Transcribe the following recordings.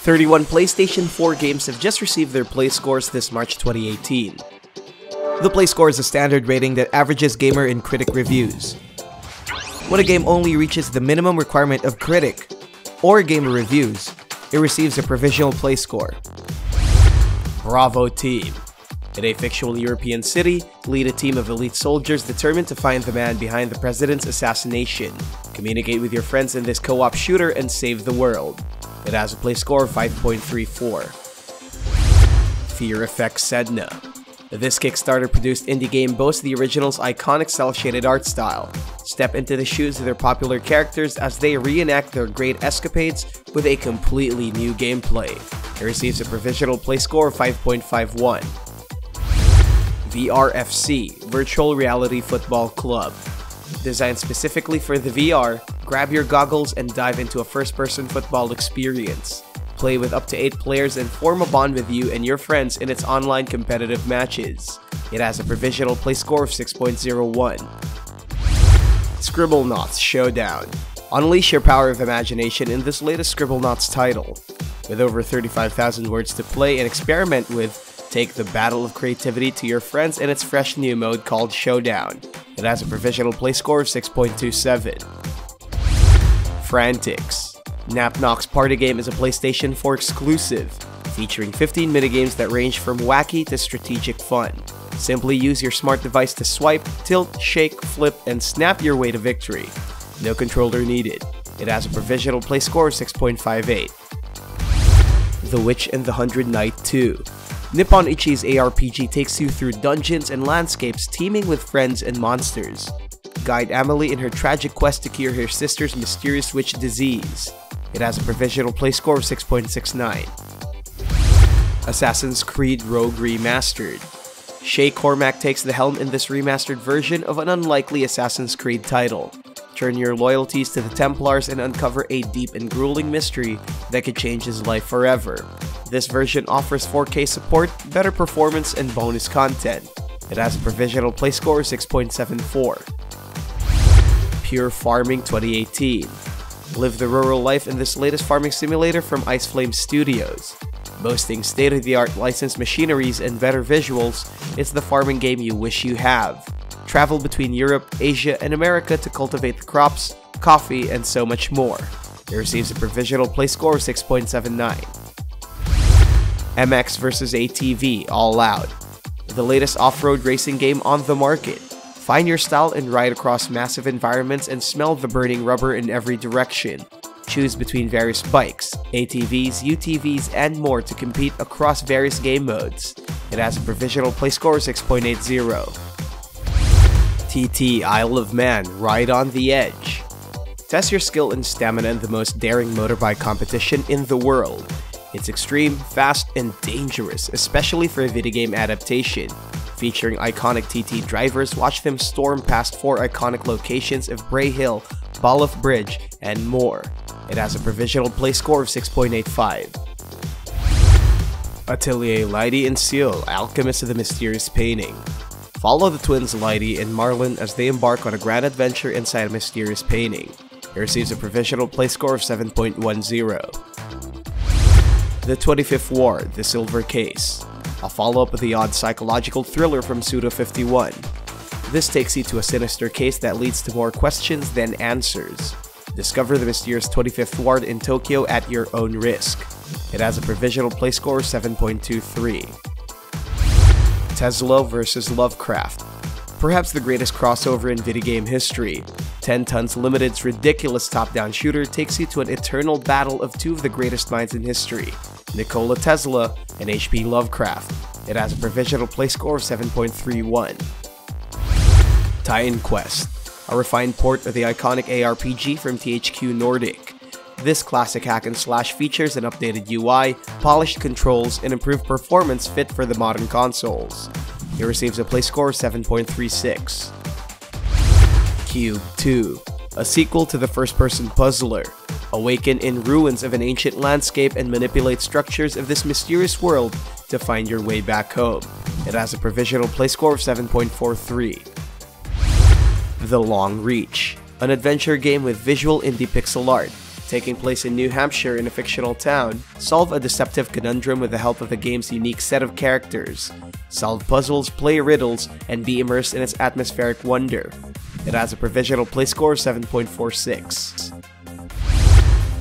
31 PlayStation 4 games have just received their play scores this March 2018. The play score is a standard rating that averages gamer and critic reviews. When a game only reaches the minimum requirement of critic or gamer reviews, it receives a provisional play score. Bravo Team. In a fictional European city, lead a team of elite soldiers determined to find the man behind the president's assassination. Communicate with your friends in this co-op shooter and save the world. It has a play score of 5.34. Fear Effect Sedna. This Kickstarter-produced indie game boasts the original's iconic cel-shaded art style. Step into the shoes of their popular characters as they reenact their great escapades with a completely new gameplay. It receives a provisional play score of 5.51. VRFC, Virtual Reality Football Club. Designed specifically for the VR, grab your goggles and dive into a first-person football experience. Play with up to 8 players and form a bond with you and your friends in its online competitive matches. It has a provisional play score of 6.01. Scribblenauts Showdown. Unleash your power of imagination in this latest Scribblenauts title. With over 35,000 words to play and experiment with, take the battle of creativity to your friends in its fresh new mode called Showdown. It has a provisional play score of 6.27. Frantics. Nap Knock's party game is a PlayStation 4 exclusive, featuring 15 minigames that range from wacky to strategic fun. Simply use your smart device to swipe, tilt, shake, flip, and snap your way to victory. No controller needed. It has a provisional play score of 6.58. The Witch and the 100 Knight 2. Nippon Ichi's ARPG takes you through dungeons and landscapes teeming with friends and monsters. Guide Amelie in her tragic quest to cure her sister's mysterious witch disease. It has a provisional play score of 6.69. Assassin's Creed Rogue Remastered. Shay Cormac takes the helm in this remastered version of an unlikely Assassin's Creed title. Turn your loyalties to the Templars and uncover a deep and grueling mystery that could change his life forever. This version offers 4K support, better performance, and bonus content. It has a provisional play score of 6.74. Pure Farming 2018. Live the rural life in this latest farming simulator from Ice Flame Studios. Boasting state-of-the-art licensed machineries and better visuals, it's the farming game you wish you have. Travel between Europe, Asia, and America to cultivate the crops, coffee, and so much more. It receives a provisional play score of 6.79. MX vs ATV All Out. The latest off-road racing game on the market. Find your style and ride across massive environments and smell the burning rubber in every direction. Choose between various bikes, ATVs, UTVs, and more to compete across various game modes. It has a provisional play score of 6.80. TT Isle of Man Ride on the Edge. Test your skill and stamina in the most daring motorbike competition in the world. It's extreme, fast, and dangerous, especially for a video game adaptation. Featuring iconic TT drivers, watch them storm past 4 iconic locations of Bray Hill, Baloff Bridge, and more. It has a provisional play score of 6.85. Atelier Lydie and Suelle, Alchemists of the Mysterious Painting. Follow the twins Lydie and Marlon as they embark on a grand adventure inside a mysterious painting. It receives a provisional play score of 7.10. The 25th War, The Silver Case. A follow-up of the odd psychological thriller from Suda51. This takes you to a sinister case that leads to more questions than answers. Discover the mysterious 25th Ward in Tokyo at your own risk. It has a provisional play score of 7.23. Tesla vs Lovecraft. Perhaps the greatest crossover in video game history. 10 Tons Limited's ridiculous top-down shooter takes you to an eternal battle of 2 of the greatest minds in history, Nikola Tesla and H.P. Lovecraft. It has a provisional play score of 7.31. Titan Quest, a refined port of the iconic ARPG from THQ Nordic. This classic hack-and-slash features an updated UI, polished controls, and improved performance fit for the modern consoles. It receives a play score of 7.36. Q.U.B.E 2, a sequel to the first-person puzzler. Awaken in ruins of an ancient landscape and manipulate structures of this mysterious world to find your way back home. It has a provisional play score of 7.43. The Long Reach, an adventure game with visual indie pixel art. Taking place in New Hampshire in a fictional town, solve a deceptive conundrum with the help of the game's unique set of characters. Solve puzzles, play riddles, and be immersed in its atmospheric wonder. It has a provisional play score of 7.46.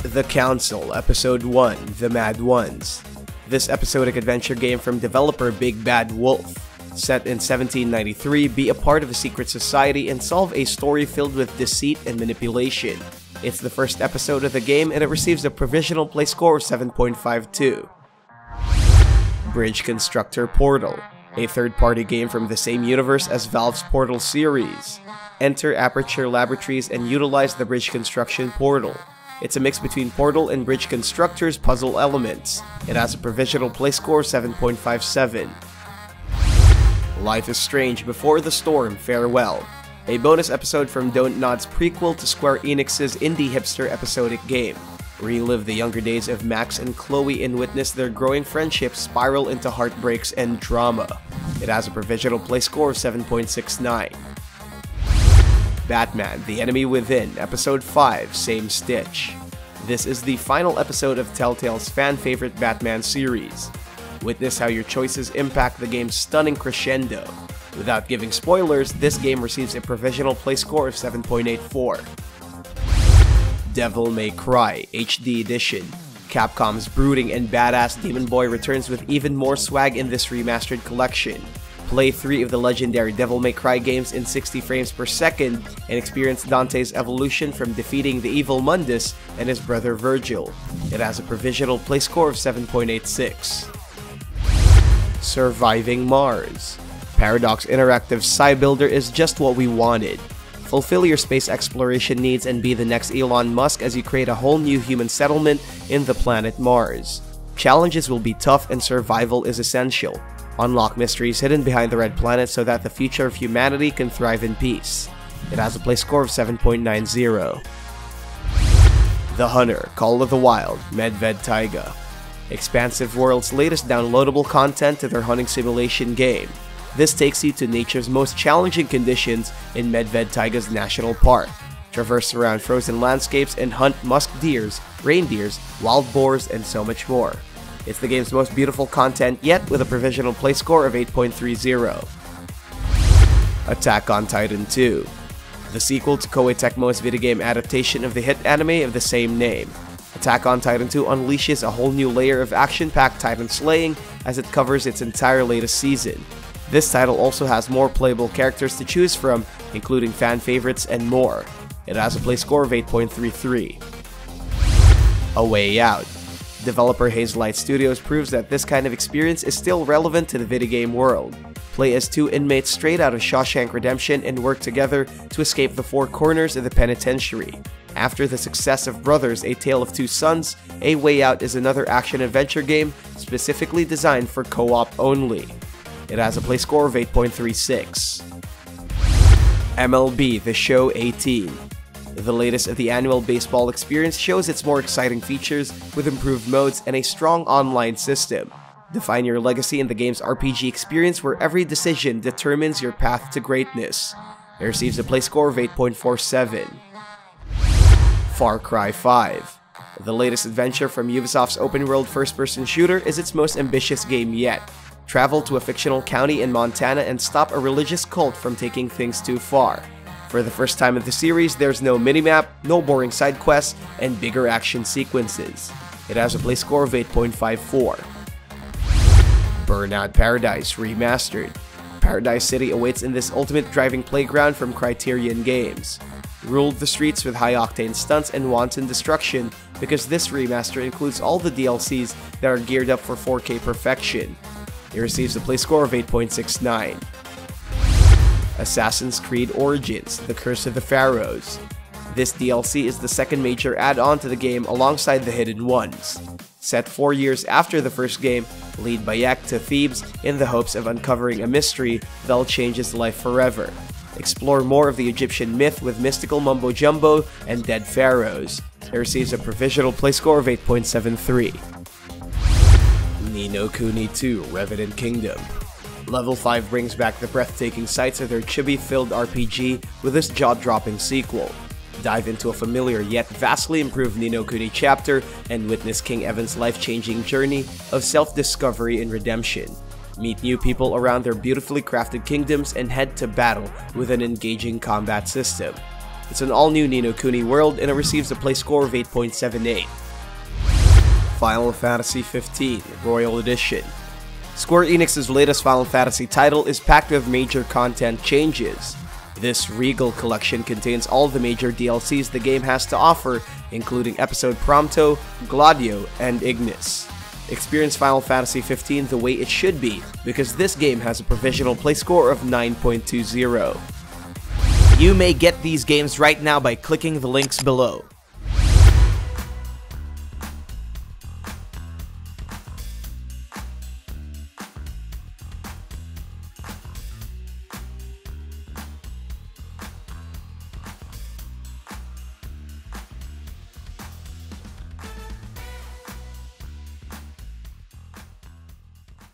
The Council, Episode 1, The Mad Ones. This episodic adventure game from developer Big Bad Wolf. Set in 1793, be a part of a secret society and solve a story filled with deceit and manipulation. It's the first episode of the game and it receives a provisional play score of 7.52. Bridge Constructor Portal, a third-party game from the same universe as Valve's Portal series. Enter Aperture Laboratories and utilize the Bridge Construction Portal. It's a mix between Portal and Bridge Constructor's puzzle elements. It has a provisional play score of 7.57. Life is Strange Before the Storm Farewell, a bonus episode from Don't Nod's prequel to Square Enix's indie hipster episodic game. Relive the younger days of Max and Chloe and witness their growing friendship spiral into heartbreaks and drama. It has a provisional play score of 7.69. Batman: The Enemy Within, Episode 5, Same Stitch. This is the final episode of Telltale's fan-favorite Batman series. Witness how your choices impact the game's stunning crescendo. Without giving spoilers, this game receives a provisional play score of 7.84. Devil May Cry HD Edition. Capcom's brooding and badass Demon Boy returns with even more swag in this remastered collection. Play 3 of the legendary Devil May Cry games in 60 frames per second and experience Dante's evolution from defeating the evil Mundus and his brother Virgil. It has a provisional play score of 7.86. Surviving Mars. Paradox Interactive's Psy-Builder is just what we wanted. Fulfill your space exploration needs and be the next Elon Musk as you create a whole new human settlement in the planet Mars. Challenges will be tough and survival is essential. Unlock mysteries hidden behind the red planet so that the future of humanity can thrive in peace. It has a play score of 7.90. The Hunter, Call of the Wild, Medved Taiga. Expansive World's latest downloadable content to their hunting simulation game. This takes you to nature's most challenging conditions in Medved Taiga's National Park. Traverse around frozen landscapes and hunt musk deers, reindeers, wild boars, and so much more. It's the game's most beautiful content yet with a provisional play score of 8.30. Attack on Titan 2. The sequel to Koei Tecmo's video game adaptation of the hit anime of the same name. Attack on Titan 2 unleashes a whole new layer of action-packed Titan slaying as it covers its entire latest season. This title also has more playable characters to choose from, including fan favorites and more. It has a play score of 8.33. A Way Out. Developer Hazelight Studios proves that this kind of experience is still relevant to the video game world. Play as two inmates straight out of Shawshank Redemption and work together to escape the four corners of the penitentiary. After the success of Brothers: A Tale of Two Sons, A Way Out is another action-adventure game specifically designed for co-op only. It has a play score of 8.36. MLB The Show 18. The latest of the annual baseball experience shows its more exciting features with improved modes and a strong online system. Define your legacy in the game's RPG experience where every decision determines your path to greatness. It receives a play score of 8.47. Far Cry 5. The latest adventure from Ubisoft's open-world first-person shooter is its most ambitious game yet. Travel to a fictional county in Montana and stop a religious cult from taking things too far. For the first time in the series, there's no minimap, no boring side quests, and bigger action sequences. It has a play score of 8.54. Burnout Paradise Remastered. Paradise City awaits in this ultimate driving playground from Criterion Games. Ruled the streets with high-octane stunts and wanton destruction because this remaster includes all the DLCs that are geared up for 4K perfection. It receives a play score of 8.69. Assassin's Creed Origins: The Curse of the Pharaohs. This DLC is the second major add-on to the game alongside the Hidden Ones. Set 4 years after the first game, lead Bayek to Thebes in the hopes of uncovering a mystery that'll change his life forever. Explore more of the Egyptian myth with mystical mumbo-jumbo and dead pharaohs. It receives a provisional play score of 8.73. Ni no Kuni 2 Revenant Kingdom. Level 5 brings back the breathtaking sights of their chibi-filled RPG with this jaw-dropping sequel. Dive into a familiar yet vastly improved Ni no Kuni chapter and witness King Evan's life-changing journey of self-discovery and redemption. Meet new people around their beautifully crafted kingdoms and head to battle with an engaging combat system. It's an all-new Ni no Kuni world and it receives a play score of 8.78. Final Fantasy XV Royal Edition. Square Enix's latest Final Fantasy title is packed with major content changes. This Regal collection contains all the major DLCs the game has to offer, including Episode Prompto, Gladio, and Ignis. Experience Final Fantasy XV the way it should be, because this game has a provisional play score of 9.20. You may get these games right now by clicking the links below.